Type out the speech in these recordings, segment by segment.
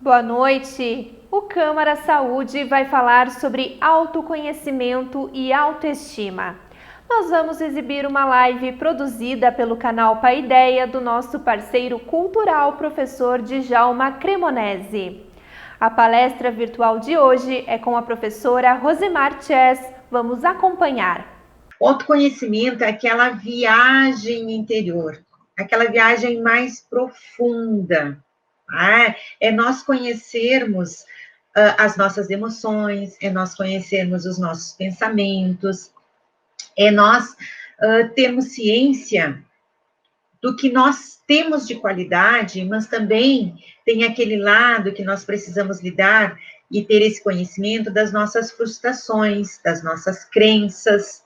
Boa noite! O Câmara Saúde vai falar sobre autoconhecimento e autoestima. Nós vamos exibir uma live produzida pelo canal Paideia do nosso parceiro cultural, professor Djalma Cremonese. A palestra virtual de hoje é com a professora Rosemar Chess. Vamos acompanhar. O autoconhecimento é aquela viagem interior, aquela viagem mais profunda. É nós conhecermos as nossas emoções, é nós conhecermos os nossos pensamentos, é nós termos ciência do que nós temos de qualidade, mas também tem aquele lado que nós precisamos lidar e ter esse conhecimento das nossas frustrações, das nossas crenças,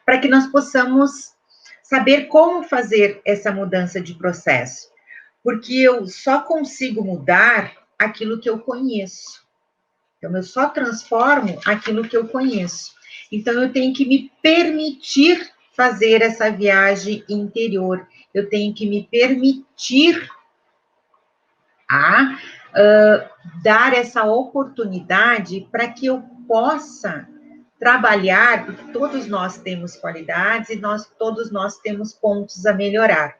para que nós possamos saber como fazer essa mudança de processo. Porque eu só consigo mudar aquilo que eu conheço. Então, eu só transformo aquilo que eu conheço. Então, eu tenho que me permitir fazer essa viagem interior. Eu tenho que me permitir dar essa oportunidade para que eu possa trabalhar, porque todos nós temos qualidades e todos nós temos pontos a melhorar.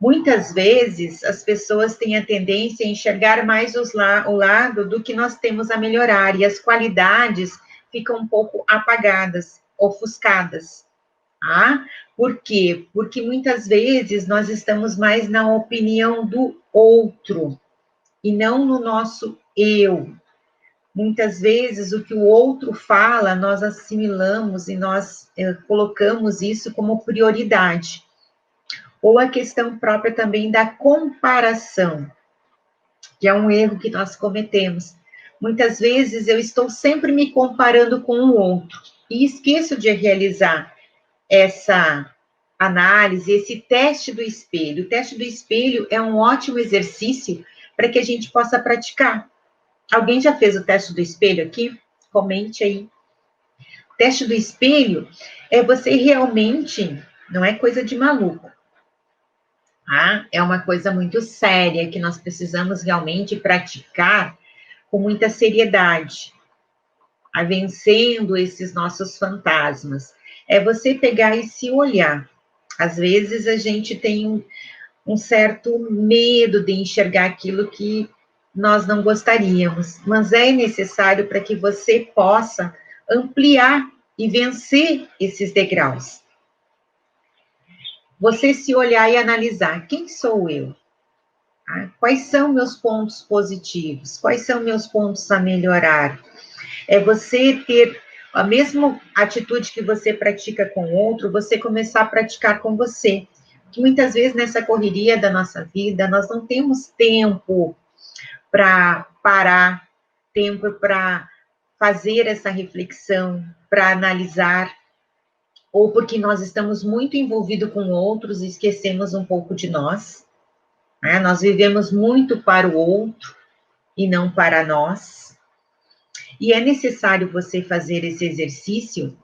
Muitas vezes, as pessoas têm a tendência a enxergar mais o lado do que nós temos a melhorar, e as qualidades ficam um pouco apagadas, ofuscadas. Por quê? Porque muitas vezes nós estamos mais na opinião do outro, e não no nosso eu. Muitas vezes, o que o outro fala, nós assimilamos e nós colocamos isso como prioridade. Ou a questão própria também da comparação, que é um erro que nós cometemos. Muitas vezes eu estou sempre me comparando com o outro e esqueço de realizar essa análise, esse teste do espelho. O teste do espelho é um ótimo exercício para que a gente possa praticar. Alguém já fez o teste do espelho aqui? Comente aí. O teste do espelho é você realmente, não é coisa de maluco. É uma coisa muito séria que nós precisamos realmente praticar com muita seriedade, vencendo esses nossos fantasmas. É você pegar e se olhar. Às vezes a gente tem um certo medo de enxergar aquilo que nós não gostaríamos, mas é necessário para que você possa ampliar e vencer esses degraus. Você se olhar e analisar, quem sou eu? Quais são meus pontos positivos? Quais são meus pontos a melhorar? É você ter a mesma atitude que você pratica com o outro, você começar a praticar com você. Que muitas vezes nessa correria da nossa vida, nós não temos tempo para parar, tempo para fazer essa reflexão, para analisar, ou porque nós estamos muito envolvidos com outros e esquecemos um pouco de nós. Nós vivemos muito para o outro e não para nós. E é necessário você fazer esse exercício,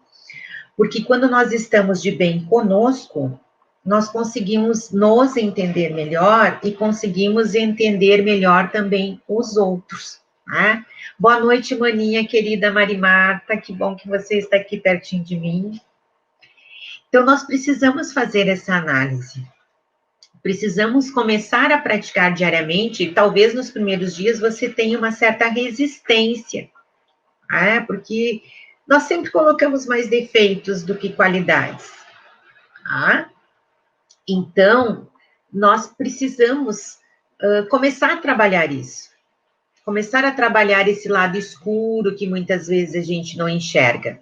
porque quando nós estamos de bem conosco, nós conseguimos nos entender melhor e conseguimos entender melhor também os outros. Boa noite, maninha querida Marimarta, que bom que você está aqui pertinho de mim. Então, nós precisamos fazer essa análise. Precisamos começar a praticar diariamente, e talvez nos primeiros dias você tenha uma certa resistência, porque nós sempre colocamos mais defeitos do que qualidades. Então, nós precisamos começar a trabalhar isso. Começar a trabalhar esse lado escuro que muitas vezes a gente não enxerga.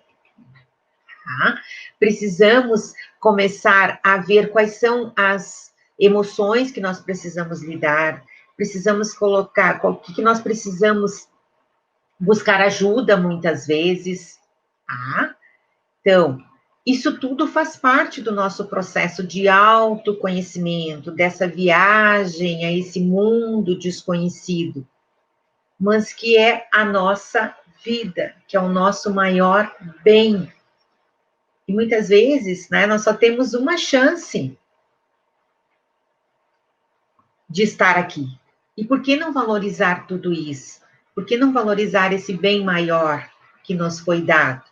Precisamos começar a ver quais são as emoções que nós precisamos lidar, precisamos colocar, o que nós precisamos buscar ajuda muitas vezes. Então, isso tudo faz parte do nosso processo de autoconhecimento, dessa viagem a esse mundo desconhecido, mas que é a nossa vida, que é o nosso maior bem. E muitas vezes, nós só temos uma chance de estar aqui. E por que não valorizar tudo isso? Por que não valorizar esse bem maior que nos foi dado?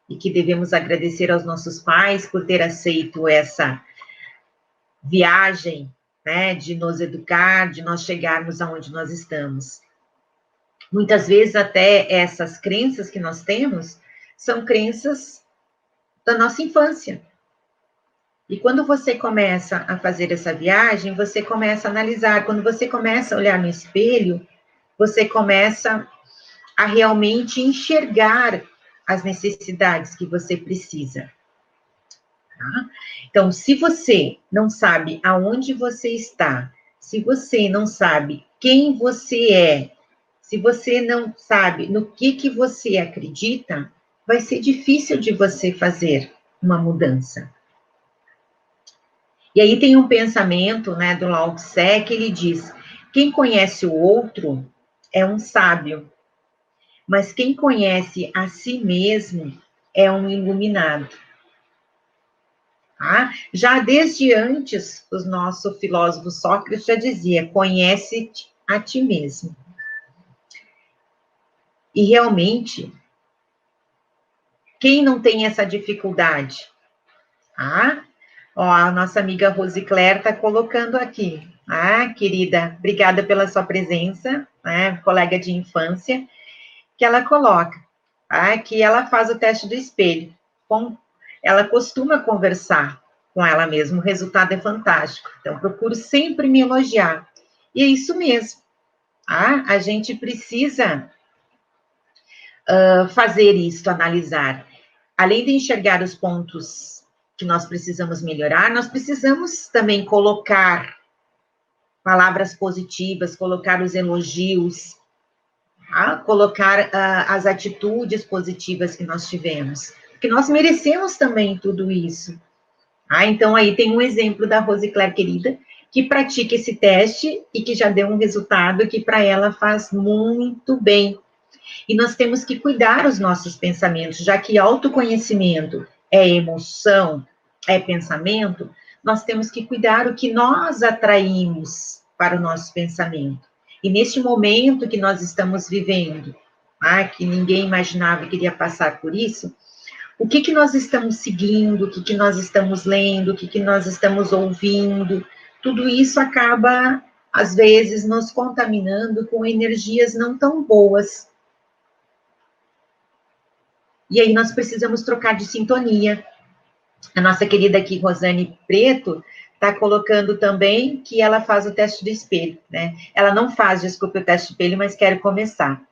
E que devemos agradecer aos nossos pais por ter aceito essa viagem, né, de nos educar, de nós chegarmos aonde nós estamos. Muitas vezes até essas crenças que nós temos são crenças da nossa infância. E quando você começa a fazer essa viagem, você começa a analisar. Quando você começa a olhar no espelho, você começa a realmente enxergar as necessidades que você precisa. Tá? Então, se você não sabe aonde você está, se você não sabe quem você é, se você não sabe no que você acredita, vai ser difícil de você fazer uma mudança. E aí tem um pensamento, né, do Lao Tse, que ele diz: quem conhece o outro é um sábio, mas quem conhece a si mesmo é um iluminado. Tá? Já desde antes, o nosso filósofo Sócrates já dizia: conhece-te a ti mesmo. E realmente, quem não tem essa dificuldade? Ah, ó, a nossa amiga Rosicler está colocando aqui. Ah, querida, obrigada pela sua presença, né, colega de infância, que ela coloca, que ela faz o teste do espelho. Ela costuma conversar com ela mesma, o resultado é fantástico. Então, procuro sempre me elogiar. E é isso mesmo. A gente precisa fazer isso, analisar. Além de enxergar os pontos que nós precisamos melhorar, nós precisamos também colocar palavras positivas, colocar os elogios, colocar as atitudes positivas que nós tivemos. Porque nós merecemos também tudo isso. Então, aí tem um exemplo da Rosicler querida, que pratica esse teste e que já deu um resultado que para ela faz muito bem. E nós temos que cuidar os nossos pensamentos, já que autoconhecimento é emoção, é pensamento, nós temos que cuidar o que nós atraímos para o nosso pensamento. E neste momento que nós estamos vivendo, que ninguém imaginava que iria passar por isso, o que nós estamos seguindo, o que nós estamos lendo, o que nós estamos ouvindo, tudo isso acaba, às vezes, nos contaminando com energias não tão boas. E aí nós precisamos trocar de sintonia. A nossa querida aqui, Rosane Preto, está colocando também que ela faz o teste do espelho, né? Ela não faz, desculpe, o teste do espelho, mas quer começar.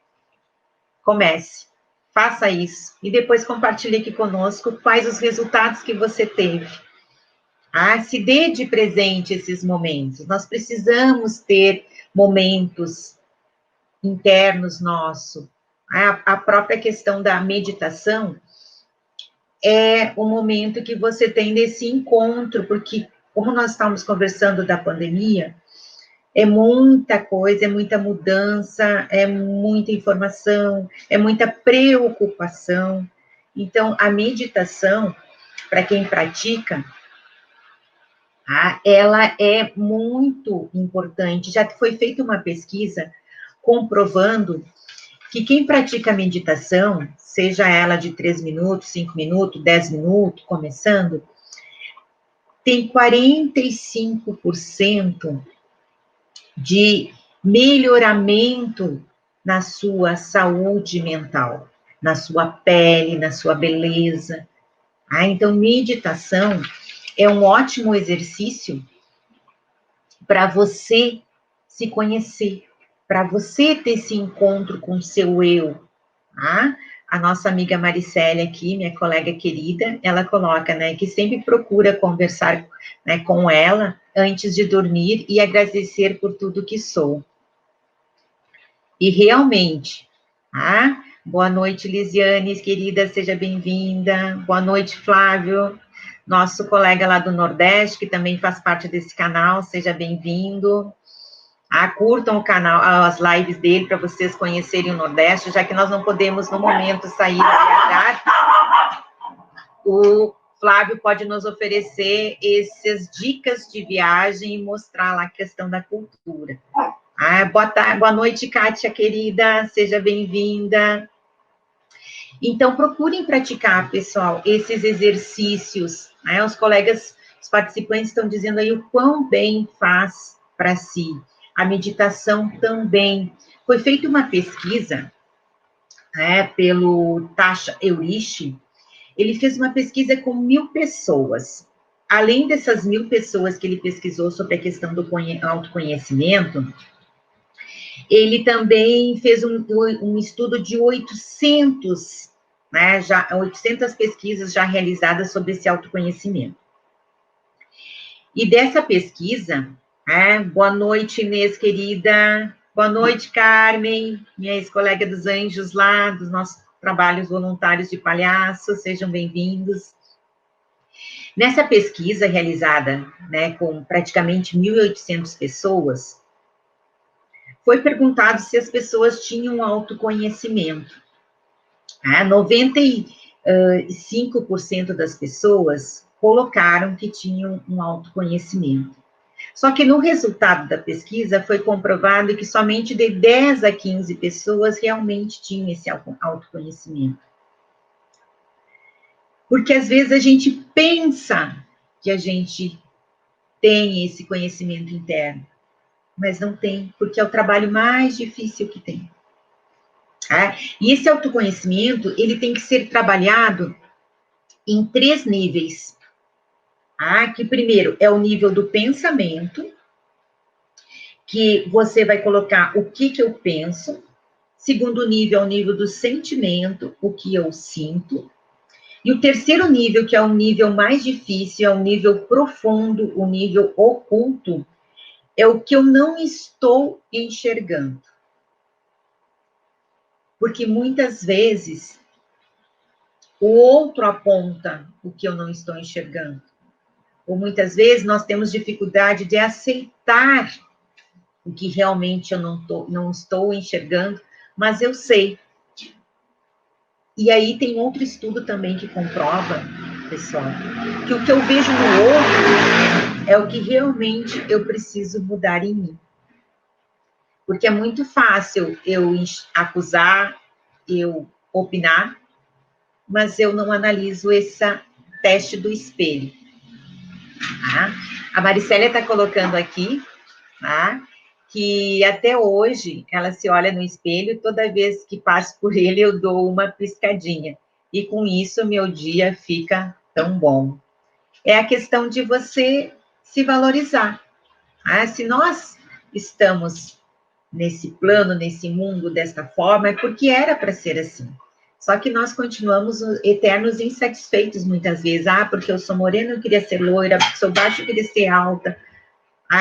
Comece, faça isso. E depois compartilhe aqui conosco quais os resultados que você teve. Se dê de presente esses momentos. Nós precisamos ter momentos internos nossos. A própria questão da meditação é o momento que você tem desse encontro, porque como nós estamos conversando da pandemia, é muita coisa, é muita mudança, é muita informação, é muita preocupação. Então, a meditação, para quem pratica, ela é muito importante. Já foi feita uma pesquisa comprovando que quem pratica meditação, seja ela de 3 minutos, 5 minutos, 10 minutos, começando, tem 45% de melhoramento na sua saúde mental, na sua pele, na sua beleza. Então, meditação é um ótimo exercício para você se conhecer, para você ter esse encontro com o seu eu. A nossa amiga Maricélia aqui, minha colega querida, ela coloca, né, que sempre procura conversar, né, com ela antes de dormir e agradecer por tudo que sou. E realmente, boa noite, Lisiane, querida, seja bem-vinda. Boa noite, Flávio, nosso colega lá do Nordeste, que também faz parte desse canal, seja bem-vindo. Curtam o canal, as lives dele, para vocês conhecerem o Nordeste, já que nós não podemos, no momento, sair e viajar. O Flávio pode nos oferecer essas dicas de viagem e mostrar lá a questão da cultura. Boa noite, Kátia, querida, seja bem-vinda. Então, procurem praticar, pessoal, esses exercícios, né? Os colegas, os participantes estão dizendo aí o quão bem faz para si. A meditação também. Foi feita uma pesquisa, né, pelo Tasha Eurishi. Ele fez uma pesquisa com 1.000 pessoas. Além dessas 1.000 pessoas que ele pesquisou sobre a questão do autoconhecimento, ele também fez um estudo de 800, né, 800 pesquisas já realizadas sobre esse autoconhecimento. E dessa pesquisa, boa noite, Inês, querida. Boa noite, Carmen, minha ex-colega dos Anjos lá, dos nossos trabalhos voluntários de palhaço, sejam bem-vindos. Nessa pesquisa realizada, né, com praticamente 1.800 pessoas, foi perguntado se as pessoas tinham autoconhecimento. 95% das pessoas colocaram que tinham um autoconhecimento. Só que no resultado da pesquisa foi comprovado que somente de 10 a 15 pessoas realmente tinham esse autoconhecimento. Porque às vezes a gente pensa que a gente tem esse conhecimento interno, mas não tem, porque é o trabalho mais difícil que tem. E esse autoconhecimento, ele tem que ser trabalhado em 3 níveis. Que primeiro é o nível do pensamento, que você vai colocar o que eu penso. Segundo nível é o nível do sentimento, o que eu sinto. E o terceiro nível, que é o nível mais difícil, é o nível profundo, o nível oculto, é o que eu não estou enxergando. Porque muitas vezes o outro aponta o que eu não estou enxergando. Ou muitas vezes nós temos dificuldade de aceitar o que realmente eu não estou enxergando, mas eu sei. E aí tem outro estudo também que comprova, pessoal, que o que eu vejo no outro é o que realmente eu preciso mudar em mim. Porque é muito fácil eu acusar, eu opinar, mas eu não analiso esse teste do espelho. A Maricélia está colocando aqui, que até hoje ela se olha no espelho e toda vez que passo por ele eu dou uma piscadinha. E com isso meu dia fica tão bom. É a questão de você se valorizar. Se nós estamos nesse plano, nesse mundo desta forma, é porque era para ser assim. Só que nós continuamos eternos insatisfeitos muitas vezes. Porque eu sou morena, eu queria ser loira, porque sou baixa, eu queria ser alta.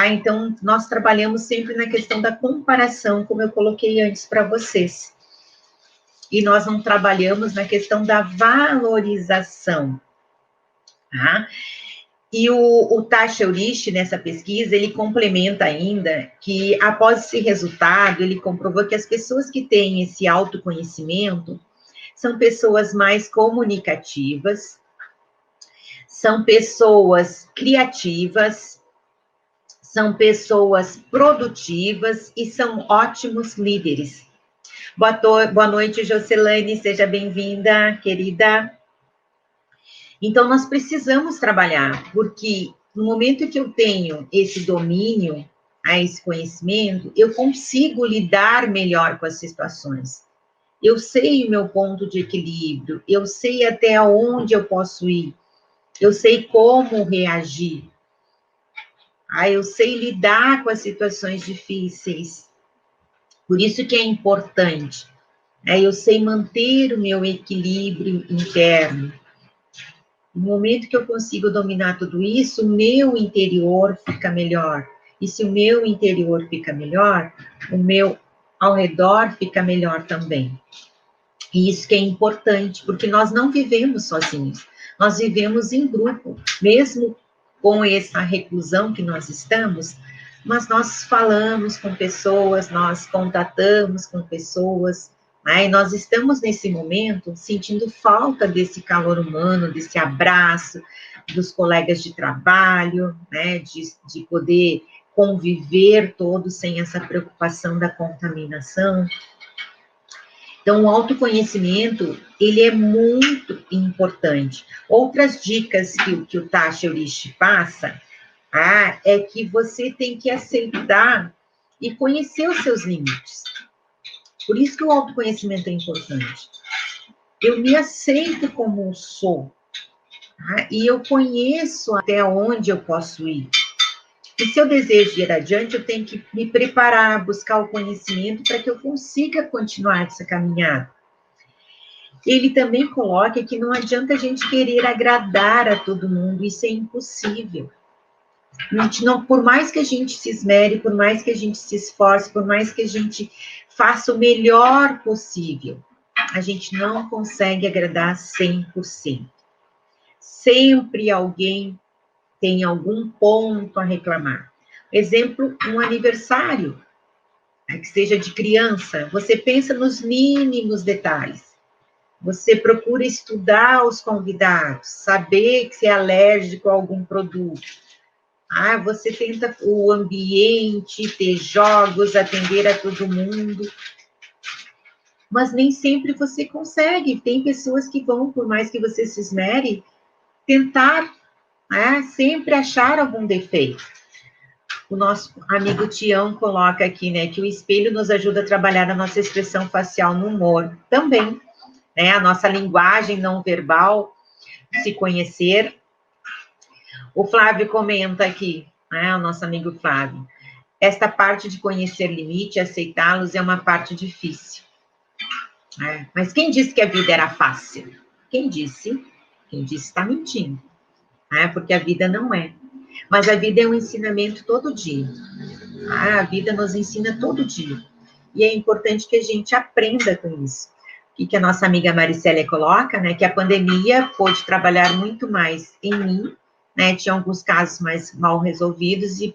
Então, nós trabalhamos sempre na questão da comparação, como eu coloquei antes para vocês. E nós não trabalhamos na questão da valorização. E o Tasha Eurishi, nessa pesquisa, ele complementa ainda que, após esse resultado, ele comprovou que as pessoas que têm esse autoconhecimento são pessoas mais comunicativas, são pessoas criativas, são pessoas produtivas e são ótimos líderes. Boa noite, Jocelane, seja bem-vinda, querida. Então, nós precisamos trabalhar, porque no momento que eu tenho esse domínio, esse conhecimento, eu consigo lidar melhor com as situações. Eu sei o meu ponto de equilíbrio, eu sei até onde eu posso ir, eu sei como reagir. Eu sei lidar com as situações difíceis. Por isso que é importante. Eu sei manter o meu equilíbrio interno. No momento que eu consigo dominar tudo isso, o meu interior fica melhor. E se o meu interior fica melhor, o meu ao redor fica melhor também. E isso que é importante, porque nós não vivemos sozinhos. Nós vivemos em grupo, mesmo com essa reclusão que nós estamos, mas nós falamos com pessoas, nós contatamos com pessoas, e nós estamos nesse momento sentindo falta desse calor humano, desse abraço, dos colegas de trabalho, de poder conviver todos sem essa preocupação da contaminação. Então, o autoconhecimento, ele é muito importante. Outras dicas que o Tashi Orishi passa, é que você tem que aceitar e conhecer os seus limites. Por isso que o autoconhecimento é importante. Eu me aceito como eu sou, e eu conheço até onde eu posso ir. E se eu desejo ir adiante, eu tenho que me preparar, buscar o conhecimento para que eu consiga continuar essa caminhada. Ele também coloca que não adianta a gente querer agradar a todo mundo, isso é impossível. Por mais que a gente se esmere, por mais que a gente se esforce, por mais que a gente faça o melhor possível, a gente não consegue agradar 100%. Sempre alguém tem algum ponto a reclamar. Exemplo, um aniversário, que seja de criança, você pensa nos mínimos detalhes. Você procura estudar os convidados, saber que você é alérgico a algum produto. Você tenta o ambiente, ter jogos, atender a todo mundo. Mas nem sempre você consegue. Tem pessoas que vão, por mais que você se esmere, tentar sempre achar algum defeito. O nosso amigo Tião coloca aqui, que o espelho nos ajuda a trabalhar a nossa expressão facial no humor. Também, a nossa linguagem não verbal, se conhecer. O Flávio comenta aqui, o nosso amigo Flávio, esta parte de conhecer limite, aceitá-los é uma parte difícil. Mas quem disse que a vida era fácil? Quem disse está mentindo. Porque a vida não é. Mas a vida é um ensinamento todo dia. A vida nos ensina todo dia. E é importante que a gente aprenda com isso. O que a nossa amiga Maricélia coloca, que a pandemia pôde trabalhar muito mais em mim, tinha alguns casos mais mal resolvidos e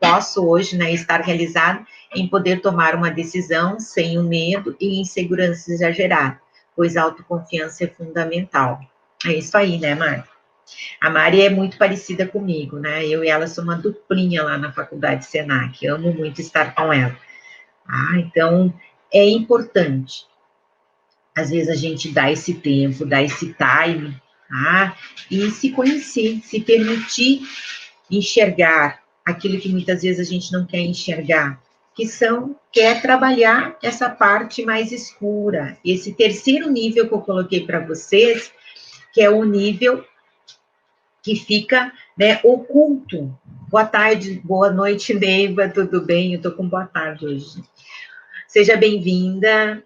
posso hoje, estar realizado em poder tomar uma decisão sem o medo e insegurança exagerada, pois a autoconfiança é fundamental. É isso aí, Mari? A Mari é muito parecida comigo, Eu e ela somos uma duplinha lá na faculdade Senac, amo muito estar com ela. Então, é importante. Às vezes a gente dá esse tempo, dá esse time, e se conhecer, se permitir enxergar aquilo que muitas vezes a gente não quer enxergar, quer trabalhar essa parte mais escura. Esse terceiro nível que eu coloquei para vocês, que é o nível que fica oculto. Boa tarde, boa noite, Neiva, tudo bem? Eu estou com boa tarde hoje. Seja bem-vinda,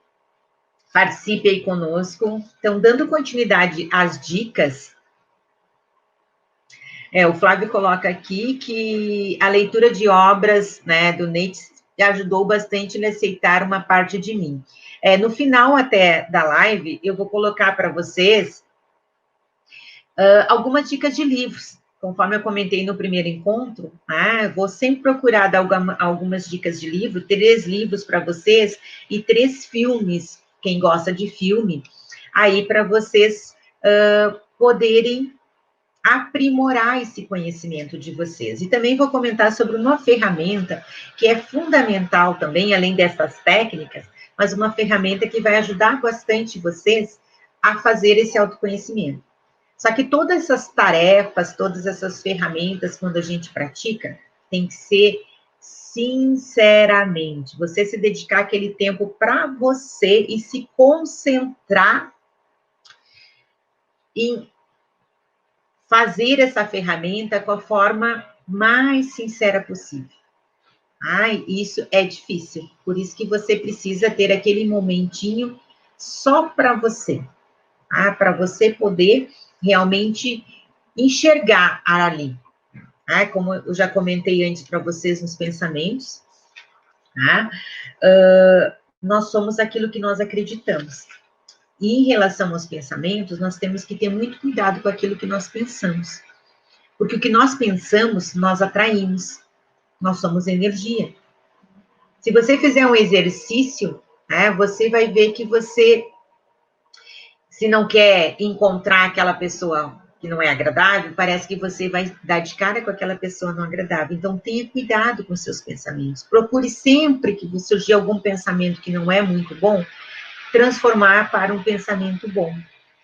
participe aí conosco. Então, dando continuidade às dicas, o Flávio coloca aqui que a leitura de obras do Nietzsche ajudou bastante ele a aceitar uma parte de mim. No final até da live, eu vou colocar para vocês algumas dicas de livros, conforme eu comentei no primeiro encontro, vou sempre procurar dar algumas dicas de livro, 3 livros para vocês e 3 filmes, quem gosta de filme, aí para vocês poderem aprimorar esse conhecimento de vocês. E também vou comentar sobre uma ferramenta que é fundamental também, além dessas técnicas, mas uma ferramenta que vai ajudar bastante vocês a fazer esse autoconhecimento. Só que todas essas tarefas, todas essas ferramentas, quando a gente pratica, tem que ser sinceramente. Você se dedicar aquele tempo para você e se concentrar em fazer essa ferramenta com a forma mais sincera possível. Isso é difícil. Por isso que você precisa ter aquele momentinho só para você. Para você poder realmente enxergar ali. Como eu já comentei antes para vocês nos pensamentos, nós somos aquilo que nós acreditamos. E em relação aos pensamentos, nós temos que ter muito cuidado com aquilo que nós pensamos. Porque o que nós pensamos, nós atraímos. Nós somos energia. Se você fizer um exercício, você vai ver que você, se não quer encontrar aquela pessoa que não é agradável, parece que você vai dar de cara com aquela pessoa não agradável. Então, tenha cuidado com seus pensamentos. Procure sempre que surgir algum pensamento que não é muito bom, transformar para um pensamento bom.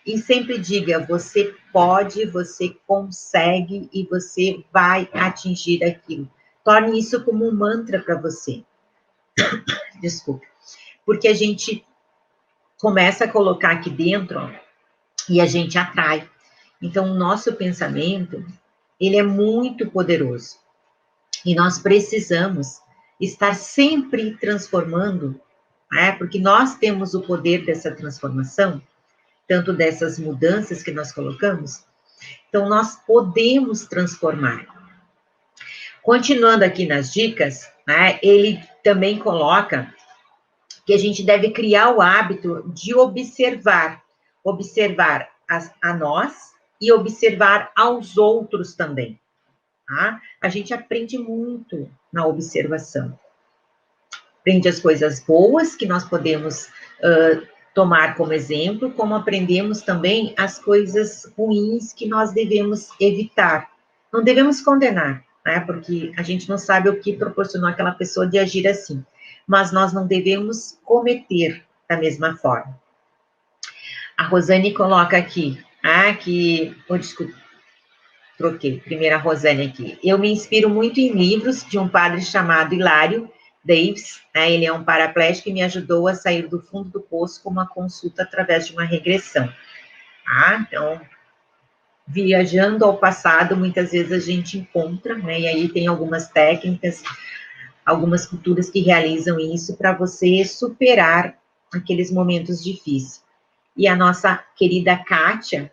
E sempre diga, você pode, você consegue e você vai atingir aquilo. Torne isso como um mantra para você. Desculpa. Porque a gente começa a colocar aqui dentro, ó, e a gente atrai. Então, o nosso pensamento, ele é muito poderoso. E nós precisamos estar sempre transformando, né? Porque nós temos o poder dessa transformação, tanto dessas mudanças que nós colocamos. Então, nós podemos transformar. Continuando aqui nas dicas, né? Ele também coloca que a gente deve criar o hábito de observar a nós e observar aos outros também. Tá? A gente aprende muito na observação. Aprende as coisas boas que nós podemos tomar como exemplo, como aprendemos também as coisas ruins que nós devemos evitar. Não devemos condenar, né? Porque a gente não sabe o que proporcionou aquela pessoa de agir assim. Mas nós não devemos cometer da mesma forma. A Rosane coloca aqui, desculpa, troquei, primeiro a Rosane aqui. Eu me inspiro muito em livros de um padre chamado Hilário Davis, né? Ele é um paraplégico e me ajudou a sair do fundo do poço com uma consulta através de uma regressão. Tá? Então, viajando ao passado, muitas vezes a gente encontra, né? E aí tem algumas técnicas, algumas culturas que realizam isso para você superar aqueles momentos difíceis. E a nossa querida Kátia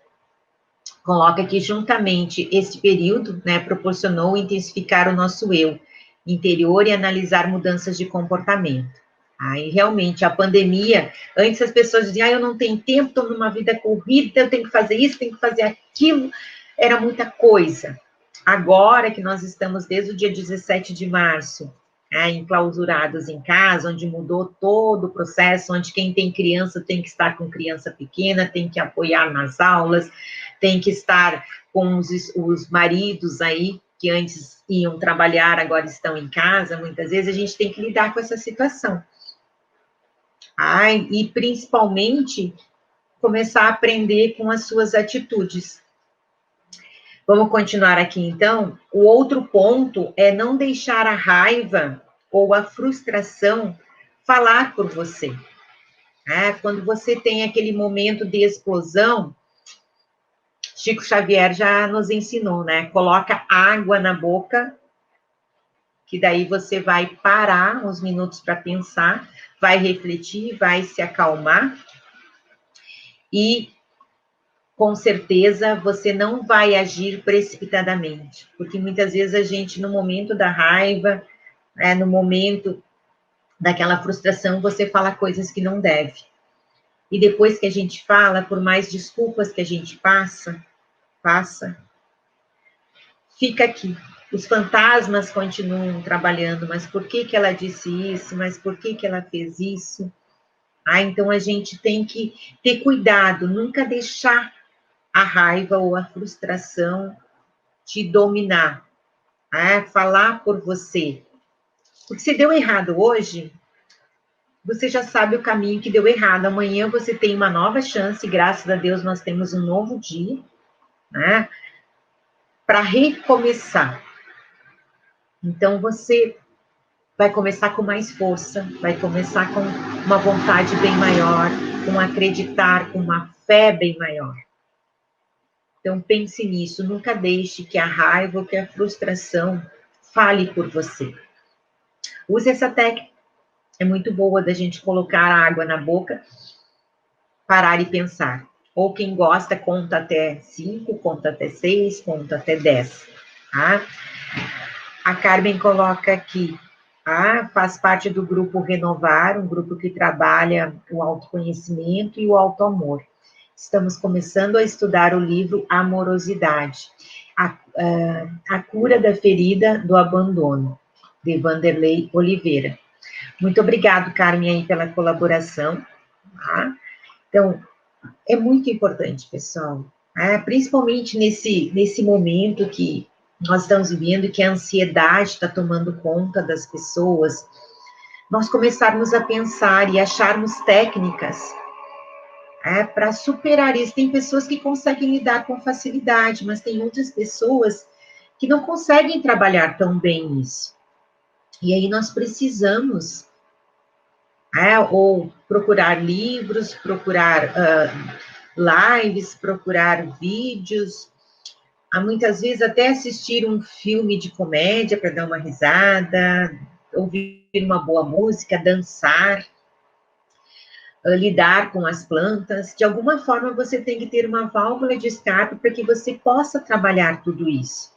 coloca que juntamente este período, né, proporcionou intensificar o nosso eu interior e analisar mudanças de comportamento. Aí, realmente, a pandemia, antes as pessoas diziam, eu não tenho tempo, estou numa vida corrida, eu tenho que fazer isso, tenho que fazer aquilo, era muita coisa. Agora que nós estamos desde o dia 17 de março, enclausurados em casa, onde mudou todo o processo, onde quem tem criança tem que estar com criança pequena, tem que apoiar nas aulas, tem que estar com os maridos aí, que antes iam trabalhar, agora estão em casa, muitas vezes a gente tem que lidar com essa situação. E principalmente, começar a aprender com as suas atitudes. Vamos continuar aqui, então. O outro ponto é não deixar a raiva ou a frustração falar por você. Quando você tem aquele momento de explosão, Chico Xavier já nos ensinou, né? Coloca água na boca, que daí você vai parar uns minutos para pensar, vai refletir, vai se acalmar e com certeza você não vai agir precipitadamente, porque muitas vezes a gente, no momento da raiva, no momento daquela frustração, você fala coisas que não deve. E depois que a gente fala, por mais desculpas que a gente passa, fica aqui. Os fantasmas continuam trabalhando, mas por que ela disse isso? Mas por que ela fez isso? Então a gente tem que ter cuidado, nunca deixar a raiva ou a frustração te dominar, falar por você. Porque se deu errado hoje, você já sabe o caminho que deu errado. Amanhã você tem uma nova chance, graças a Deus nós temos um novo dia, né, para recomeçar. Então você vai começar com mais força, vai começar com uma vontade bem maior, com acreditar, com uma fé bem maior. Então, pense nisso, nunca deixe que a raiva ou que a frustração fale por você. Use essa técnica, é muito boa da gente colocar a água na boca, parar e pensar. Ou quem gosta, conta até 5, conta até 6, conta até 10. Tá? A Carmen coloca aqui, faz parte do grupo Renovar, um grupo que trabalha o autoconhecimento e o autoamor. Estamos começando a estudar o livro Amorosidade, a cura da ferida do abandono, de Vanderlei Oliveira. Muito obrigado, Carmen, aí pela colaboração. Tá? Então, é muito importante, pessoal, Principalmente nesse momento que nós estamos vivendo, que a ansiedade está tomando conta das pessoas, nós começarmos a pensar e acharmos técnicas para superar isso. Tem pessoas que conseguem lidar com facilidade, mas tem outras pessoas que não conseguem trabalhar tão bem isso. E aí nós precisamos ou procurar livros, procurar lives, procurar vídeos, muitas vezes até assistir um filme de comédia para dar uma risada, ouvir uma boa música, dançar, lidar com as plantas. De alguma forma você tem que ter uma válvula de escape para que você possa trabalhar tudo isso.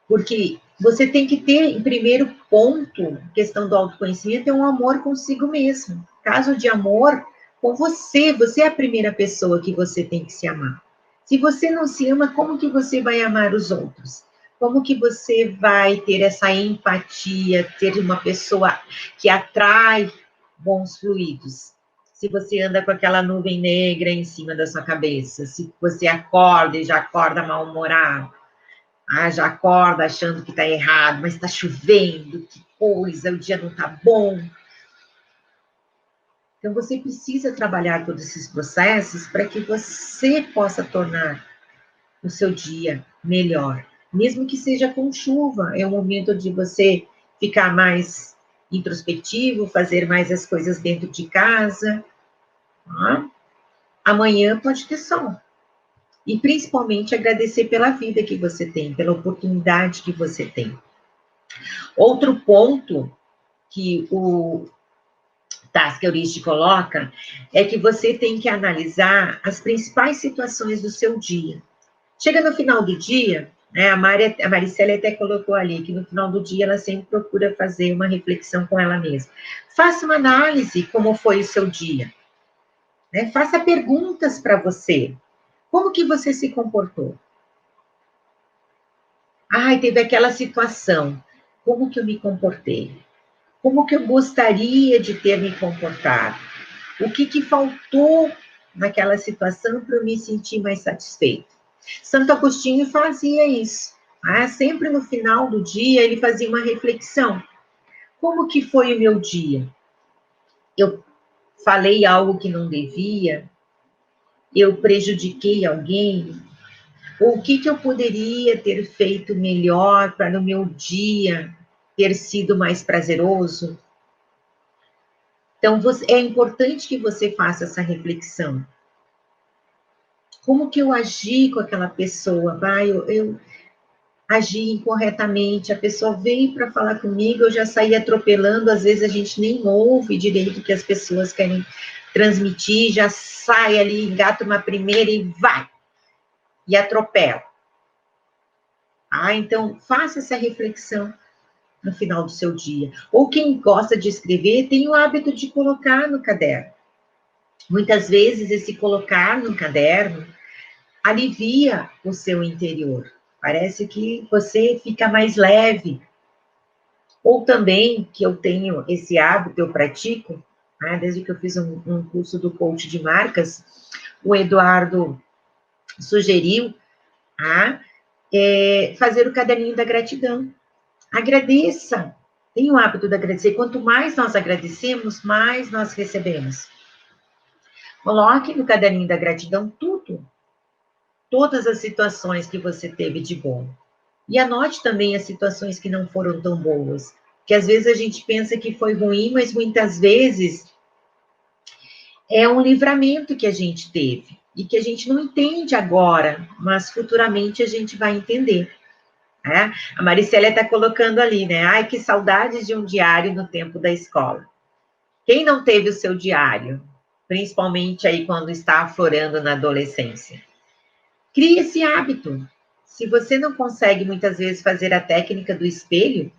Porque você tem que ter, em primeiro ponto, questão do autoconhecimento, é um amor consigo mesmo. Caso de amor com você, você é a primeira pessoa que você tem que se amar. Se você não se ama, como que você vai amar os outros? Como que você vai ter essa empatia, ter uma pessoa que atrai bons fluidos? Se você anda com aquela nuvem negra em cima da sua cabeça, se você acorda e já acorda mal-humorado, já acorda achando que está errado, mas está chovendo, que coisa, o dia não está bom. Então, você precisa trabalhar todos esses processos para que você possa tornar o seu dia melhor. Mesmo que seja com chuva, é um momento de você ficar mais introspectivo, fazer mais as coisas dentro de casa. Amanhã pode ter sol. E, principalmente, agradecer pela vida que você tem, pela oportunidade que você tem. Outro ponto que o Task Heurístico coloca é que você tem que analisar as principais situações do seu dia. Chega no final do dia, a Maricela até colocou ali que no final do dia ela sempre procura fazer uma reflexão com ela mesma. Faça uma análise como foi o seu dia. Faça perguntas para você. Como que você se comportou? Teve aquela situação. Como que eu me comportei? Como que eu gostaria de ter me comportado? O que faltou naquela situação para eu me sentir mais satisfeito? Santo Agostinho fazia isso. Sempre no final do dia ele fazia uma reflexão. Como que foi o meu dia? Eu falei algo que não devia? Eu prejudiquei alguém? Ou o que eu poderia ter feito melhor para no meu dia ter sido mais prazeroso? Então, é importante que você faça essa reflexão. Como que eu agi com aquela pessoa? Eu agi incorretamente, a pessoa veio para falar comigo, eu já saí atropelando, às vezes a gente nem ouve direito o que as pessoas querem transmitir, já sai ali, engata uma primeira e vai, e atropela. Então, faça essa reflexão no final do seu dia. Ou quem gosta de escrever, tem o hábito de colocar no caderno. Muitas vezes, esse colocar no caderno alivia o seu interior. Parece que você fica mais leve. Ou também, que eu tenho esse hábito, eu pratico, desde que eu fiz um curso do coach de marcas, o Eduardo sugeriu fazer o caderninho da gratidão. Agradeça. Tem o hábito de agradecer. Quanto mais nós agradecemos, mais nós recebemos. Coloque no caderninho da gratidão tudo. Todas as situações que você teve de bom. E anote também as situações que não foram tão boas. Que às vezes a gente pensa que foi ruim, mas muitas vezes é um livramento que a gente teve. E que a gente não entende agora, mas futuramente a gente vai entender. A Maricela está colocando ali, né? Que saudades de um diário no tempo da escola. Quem não teve o seu diário? Principalmente aí quando está aflorando na adolescência. Crie esse hábito. Se você não consegue muitas vezes fazer a técnica do espelho,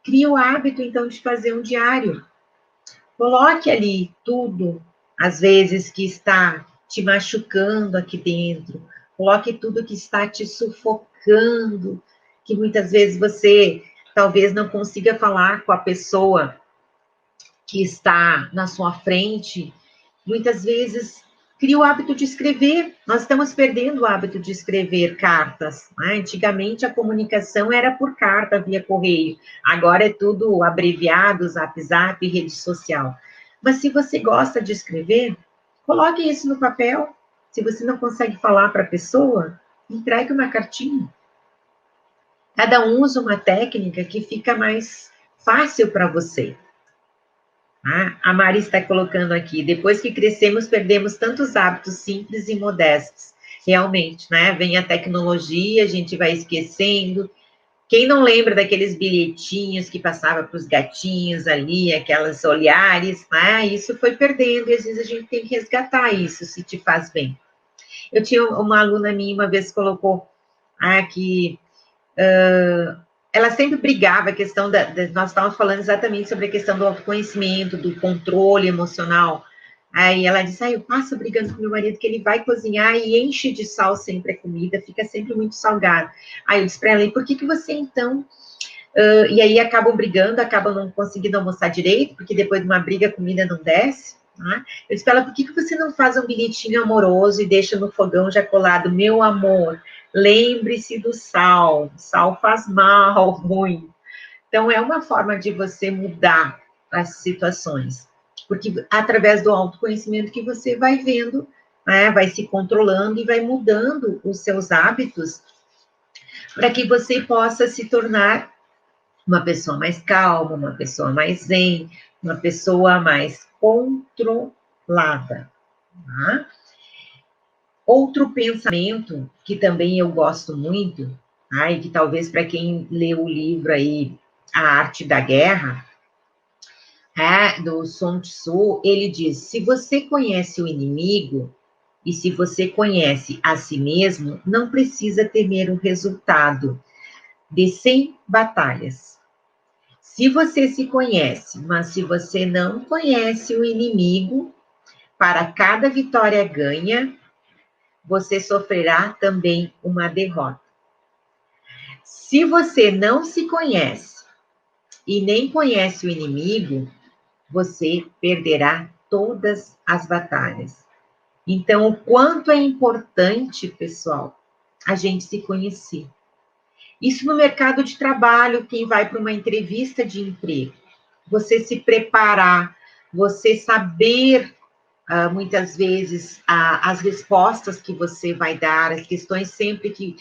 crie o hábito então de fazer um diário. Coloque ali tudo, às vezes que está te machucando aqui dentro. Coloque tudo que está te sufocando, que muitas vezes você talvez não consiga falar com a pessoa que está na sua frente. Muitas vezes cria o hábito de escrever. Nós estamos perdendo o hábito de escrever cartas, né? Antigamente a comunicação era por carta, via correio. Agora é tudo abreviado, zap, zap, rede social. Mas se você gosta de escrever, coloque isso no papel. Se você não consegue falar para a pessoa, entregue uma cartinha. Cada um usa uma técnica que fica mais fácil para você. A Mari está colocando aqui, depois que crescemos, perdemos tantos hábitos simples e modestos. Realmente, né? Vem a tecnologia, a gente vai esquecendo. Quem não lembra daqueles bilhetinhos que passava para os gatinhos ali, aquelas olhares, né? Isso foi perdendo e às vezes a gente tem que resgatar isso, se te faz bem. Eu tinha uma aluna minha, uma vez colocou que ela sempre brigava, a questão nós estávamos falando exatamente sobre a questão do autoconhecimento, do controle emocional. Aí ela disse, eu passo brigando com meu marido, que ele vai cozinhar e enche de sal sempre a comida, fica sempre muito salgado. Aí eu disse para ela, e por que você então... e aí acabam brigando, acabam não conseguindo almoçar direito, porque depois de uma briga a comida não desce. Né? Eu disse para ela, por que você não faz um bilhetinho amoroso e deixa no fogão já colado, meu amor, lembre-se do sal faz mal, ruim. Então, é uma forma de você mudar as situações, porque através do autoconhecimento que você vai vendo, né, vai se controlando e vai mudando os seus hábitos para que você possa se tornar uma pessoa mais calma, uma pessoa mais zen, uma pessoa mais controlada. Tá? Outro pensamento que também eu gosto muito, e que talvez para quem leu o livro aí, A Arte da Guerra, do Sun Tzu, ele diz, se você conhece o inimigo e se você conhece a si mesmo, não precisa temer o resultado de 100 batalhas. Se você se conhece, mas se você não conhece o inimigo, para cada vitória ganha, você sofrerá também uma derrota. Se você não se conhece e nem conhece o inimigo, você perderá todas as batalhas. Então, o quanto é importante, pessoal, a gente se conhecer. Isso no mercado de trabalho, quem vai para uma entrevista de emprego, você se preparar, você saber muitas vezes as respostas que você vai dar, as questões sempre que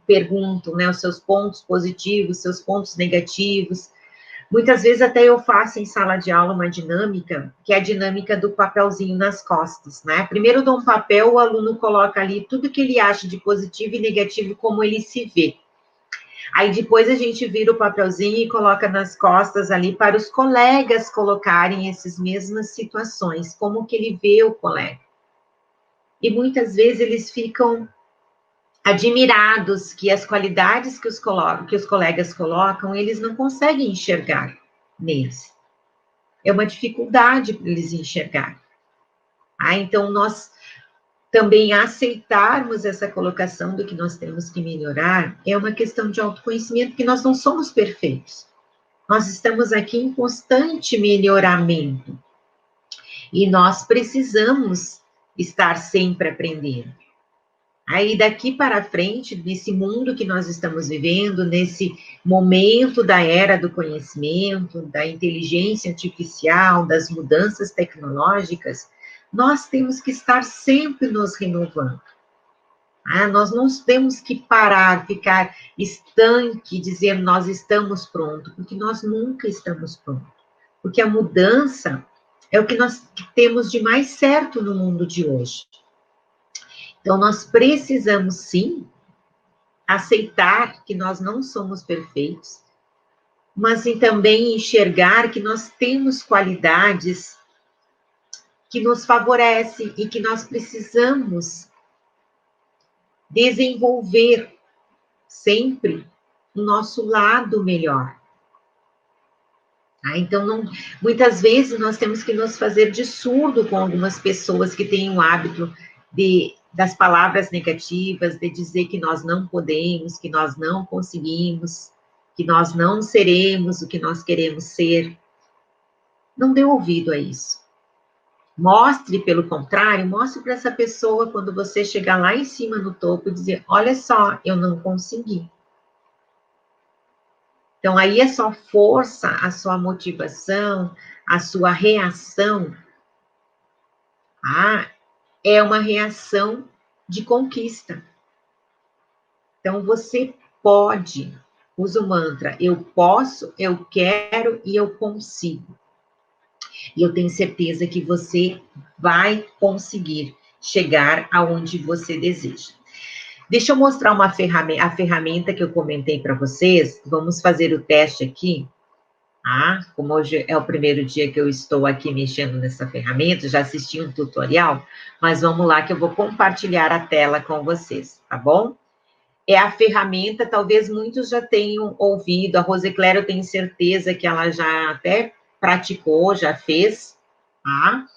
perguntam, né, os seus pontos positivos, seus pontos negativos. Muitas vezes até eu faço em sala de aula uma dinâmica, que é a dinâmica do papelzinho nas costas, né? Primeiro eu dou um papel, o aluno coloca ali tudo que ele acha de positivo e negativo, como ele se vê. Aí depois a gente vira o papelzinho e coloca nas costas ali para os colegas colocarem essas mesmas situações, como que ele vê o colega. E muitas vezes eles ficam admirados que as qualidades que os colegas colocam, eles não conseguem enxergar neles. É uma dificuldade para eles enxergar. Então, nós também aceitarmos essa colocação do que nós temos que melhorar é uma questão de autoconhecimento, porque nós não somos perfeitos. Nós estamos aqui em constante melhoramento. E nós precisamos estar sempre aprendendo. Aí, daqui para frente, nesse mundo que nós estamos vivendo, nesse momento da era do conhecimento, da inteligência artificial, das mudanças tecnológicas, nós temos que estar sempre nos renovando. Nós não temos que parar, ficar estanque, dizer nós estamos prontos, porque nós nunca estamos prontos. Porque a mudança é o que nós temos de mais certo no mundo de hoje. Então, nós precisamos, sim, aceitar que nós não somos perfeitos, mas também enxergar que nós temos qualidades que nos favorecem e que nós precisamos desenvolver sempre o nosso lado melhor. Então, muitas vezes nós temos que nos fazer de surdo com algumas pessoas que têm o hábito das palavras negativas, de dizer que nós não podemos, que nós não conseguimos, que nós não seremos o que nós queremos ser. Não dê ouvido a isso. Mostre, pelo contrário, mostre para essa pessoa quando você chegar lá em cima no topo e dizer: olha só, eu não consegui. Então, aí a sua força, a sua motivação, a sua reação, é uma reação de conquista. Então, você pode, usa o mantra: eu posso, eu quero e eu consigo. E eu tenho certeza que você vai conseguir chegar aonde você deseja. Deixa eu mostrar a ferramenta que eu comentei para vocês. Vamos fazer o teste aqui. Como hoje é o primeiro dia que eu estou aqui mexendo nessa ferramenta, já assisti um tutorial, mas vamos lá que eu vou compartilhar a tela com vocês, tá bom? É a ferramenta, talvez muitos já tenham ouvido, a Rosicléria eu tenho certeza que ela já até praticou, já fez, tá?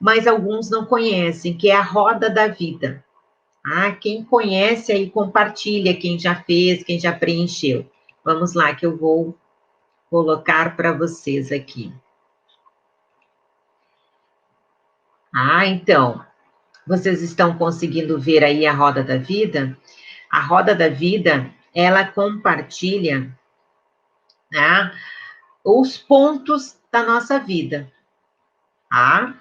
Mas alguns não conhecem, que é a roda da vida. Quem conhece aí compartilha, quem já fez, quem já preencheu. Vamos lá que eu vou colocar para vocês aqui. Então, vocês estão conseguindo ver aí a roda da vida? A roda da vida, ela compartilha, né, os pontos da nossa vida, tá?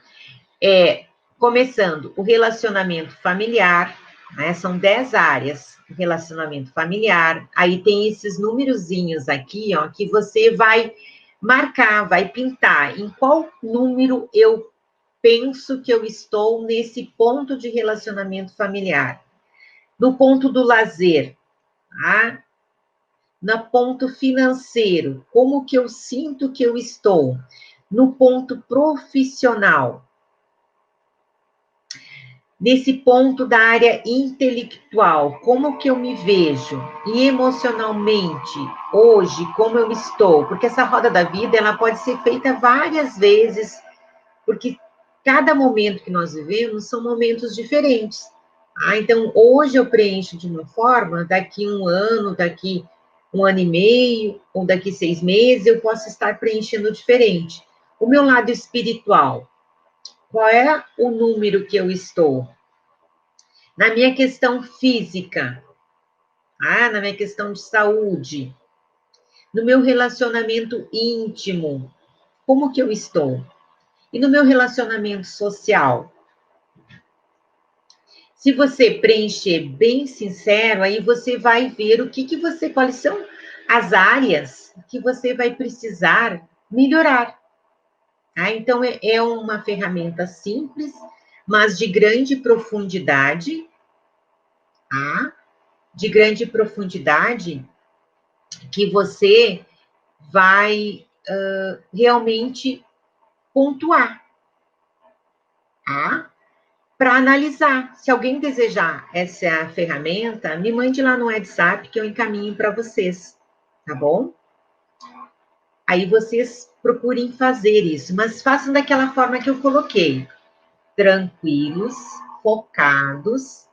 Começando o relacionamento familiar, né? São 10 áreas. Relacionamento familiar, aí tem esses númerozinhos aqui, ó, que você vai marcar, vai pintar em qual número eu penso que eu estou nesse ponto de relacionamento familiar. No ponto do lazer, tá? No ponto financeiro, como que eu sinto que eu estou? No ponto profissional, nesse ponto da área intelectual, como que eu me vejo? E emocionalmente, hoje, como eu estou? Porque essa roda da vida, ela pode ser feita várias vezes, porque cada momento que nós vivemos são momentos diferentes. Então, hoje eu preencho de uma forma, daqui um ano, daqui um ano e meio, ou daqui 6 meses, eu posso estar preenchendo diferente. O meu lado espiritual, qual é o número que eu estou? Na minha questão física, na minha questão de saúde, no meu relacionamento íntimo, como que eu estou? E no meu relacionamento social? Se você preencher bem sincero, aí você vai ver quais são as áreas que você vai precisar melhorar. Então, é uma ferramenta simples, mas de grande profundidade, de grande profundidade, que você vai realmente pontuar, para analisar. Se alguém desejar essa ferramenta, me mande lá no WhatsApp que eu encaminho para vocês, tá bom? Aí vocês procurem fazer isso, mas façam daquela forma que eu coloquei. Tranquilos, focados,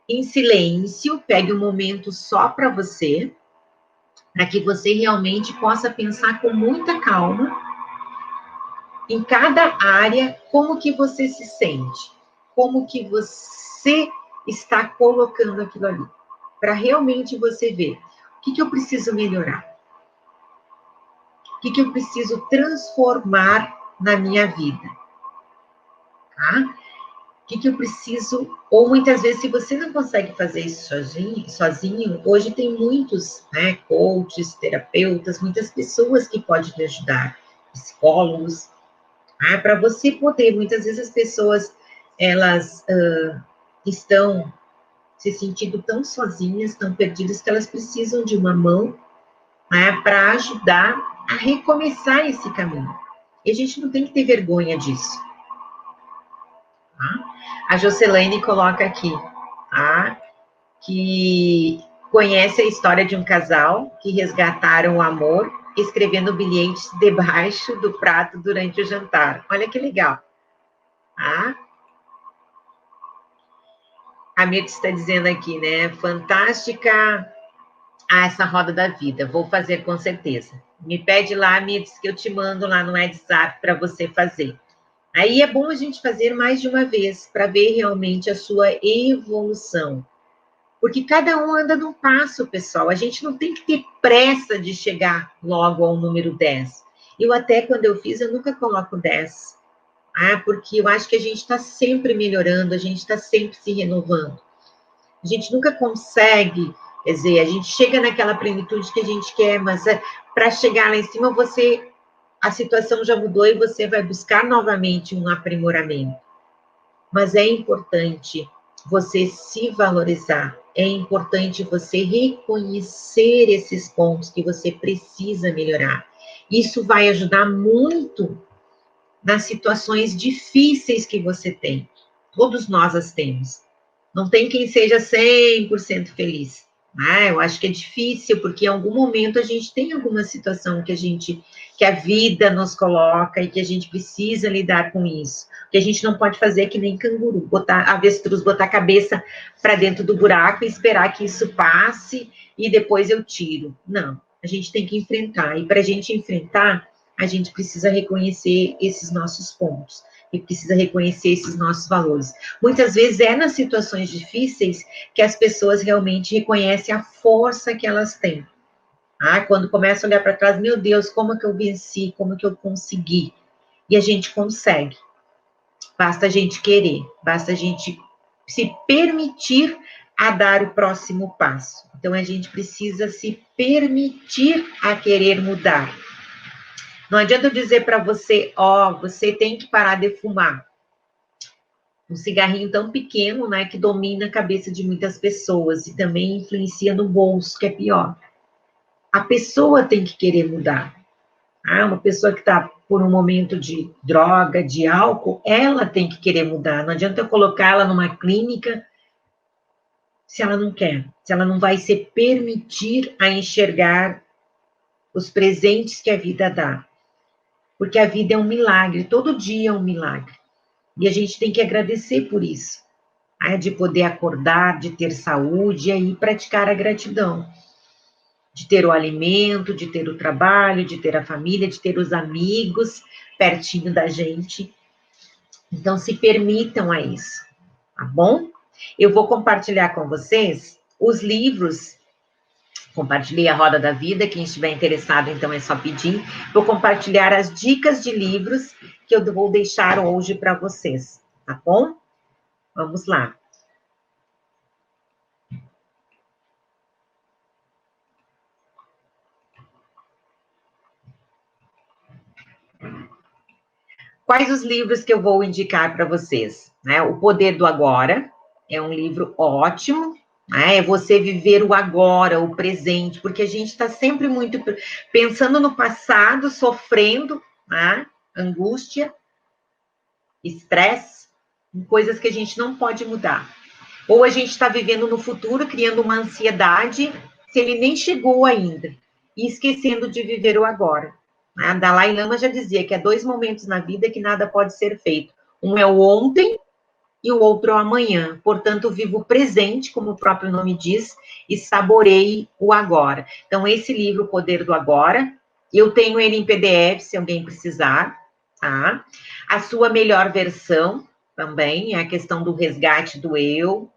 em silêncio, pegue um momento só para você, para que você realmente possa pensar com muita calma em cada área, como que você se sente, como que você está colocando aquilo ali, para realmente você ver o que eu preciso melhorar, o que eu preciso transformar na minha vida, tá? O que eu preciso, ou muitas vezes, se você não consegue fazer isso sozinho, hoje tem muitos, né, coaches, terapeutas, muitas pessoas que podem te ajudar, psicólogos, para você poder, muitas vezes as pessoas, elas estão se sentindo tão sozinhas, tão perdidas, que elas precisam de uma mão, né, para ajudar a recomeçar esse caminho. E a gente não tem que ter vergonha disso. Tá? A Jocelaine coloca aqui, que conhece a história de um casal que resgataram o amor escrevendo bilhetes debaixo do prato durante o jantar. Olha que legal. A Mirth está dizendo aqui, né? Fantástica essa roda da vida. Vou fazer com certeza. Me pede lá, Mirth, que eu te mando lá no WhatsApp para você fazer. Aí é bom a gente fazer mais de uma vez para ver realmente a sua evolução. Porque cada um anda num passo, pessoal. A gente não tem que ter pressa de chegar logo ao número 10. Eu até, quando eu fiz, eu nunca coloco 10. Porque eu acho que a gente está sempre melhorando, a gente está sempre se renovando. A gente nunca consegue, quer dizer, a gente chega naquela plenitude que a gente quer, mas para chegar lá em cima, a situação já mudou e você vai buscar novamente um aprimoramento. Mas é importante você se valorizar, é importante você reconhecer esses pontos que você precisa melhorar. Isso vai ajudar muito nas situações difíceis que você tem. Todos nós as temos. Não tem quem seja 100% feliz. Eu acho que é difícil, porque em algum momento a gente tem alguma situação que a vida nos coloca e que a gente precisa lidar com isso. O que a gente não pode fazer é que nem canguru, botar avestruz, botar a cabeça para dentro do buraco e esperar que isso passe e depois eu tiro. Não, a gente tem que enfrentar. E para a gente enfrentar, a gente precisa reconhecer esses nossos pontos e precisa reconhecer esses nossos valores. Muitas vezes é nas situações difíceis que as pessoas realmente reconhecem a força que elas têm. Quando começa a olhar para trás, meu Deus, como que eu venci, como que eu consegui? E a gente consegue. Basta a gente querer, basta a gente se permitir a dar o próximo passo. Então, a gente precisa se permitir a querer mudar. Não adianta eu dizer para você, você tem que parar de fumar. Um cigarrinho tão pequeno, né, que domina a cabeça de muitas pessoas e também influencia no bolso, que é pior. A pessoa tem que querer mudar. Uma pessoa que está por um momento de droga, de álcool, ela tem que querer mudar. Não adianta eu colocá-la numa clínica se ela não quer, se ela não vai se permitir a enxergar os presentes que a vida dá. Porque a vida é um milagre, todo dia é um milagre. E a gente tem que agradecer por isso, de poder acordar, de ter saúde e aí praticar a gratidão. De ter o alimento, de ter o trabalho, de ter a família, de ter os amigos pertinho da gente. Então, se permitam a isso, tá bom? Eu vou compartilhar com vocês os livros. Compartilhei a Roda da Vida, quem estiver interessado, então é só pedir. Vou compartilhar as dicas de livros que eu vou deixar hoje para vocês, tá bom? Vamos lá. Quais os livros que eu vou indicar para vocês? O Poder do Agora é um livro ótimo, é você viver o agora, o presente, porque a gente está sempre muito pensando no passado, sofrendo, angústia, estresse, em coisas que a gente não pode mudar. Ou a gente está vivendo no futuro, criando uma ansiedade, se ele nem chegou ainda, e esquecendo de viver o agora. A Dalai Lama já dizia que há 2 momentos na vida que nada pode ser feito. Um é o ontem e o outro é o amanhã. Portanto, viva o presente, como o próprio nome diz, e saboreie o agora. Então, esse livro, O Poder do Agora, eu tenho ele em PDF, se alguém precisar, tá? A Sua Melhor Versão, também, é a questão do resgate do eu,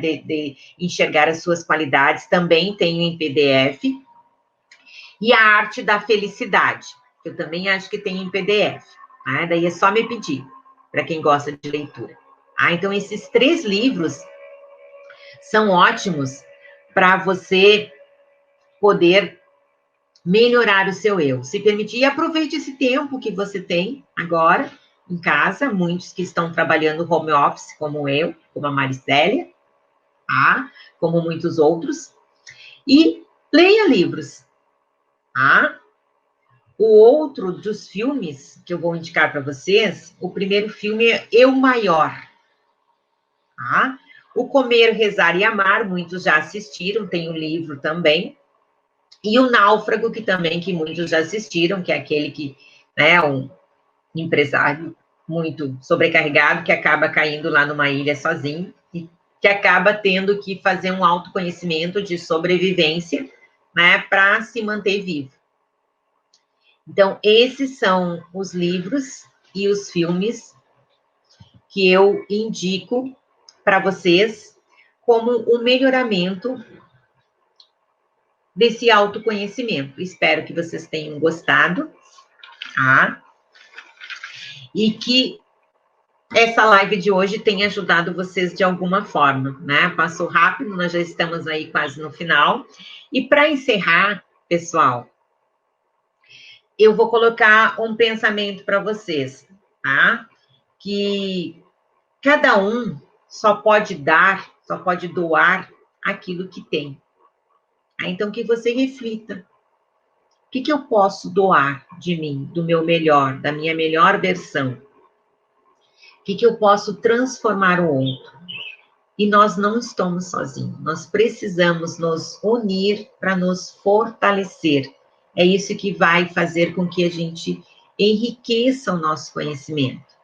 de enxergar as suas qualidades, também tenho em PDF. E A Arte da Felicidade, que eu também acho que tem em PDF. Daí é só me pedir, para quem gosta de leitura. Então, esses 3 livros são ótimos para você poder melhorar o seu eu. Se permitir, e aproveite esse tempo que você tem agora em casa, muitos que estão trabalhando home office, como eu, como a Maricélia, como muitos outros, e leia livros. O outro dos filmes que eu vou indicar para vocês, o primeiro filme é Eu Maior. O Comer, Rezar e Amar, muitos já assistiram, tem o livro também. E o Náufrago, que muitos já assistiram, que é aquele que é um empresário muito sobrecarregado, que acaba caindo lá numa ilha sozinho, e que acaba tendo que fazer um autoconhecimento de sobrevivência, para se manter vivo. Então, esses são os livros e os filmes que eu indico para vocês como um melhoramento desse autoconhecimento. Espero que vocês tenham gostado, tá? E que essa live de hoje tenha ajudado vocês de alguma forma, né? Passou rápido, nós já estamos aí quase no final. E para encerrar, pessoal, eu vou colocar um pensamento para vocês, tá? Que cada um só pode dar, só pode doar aquilo que tem. Então, que você reflita. O que eu posso doar de mim, do meu melhor, da minha melhor versão? O que eu posso transformar o outro? E nós não estamos sozinhos. Nós precisamos nos unir para nos fortalecer. É isso que vai fazer com que a gente enriqueça o nosso conhecimento.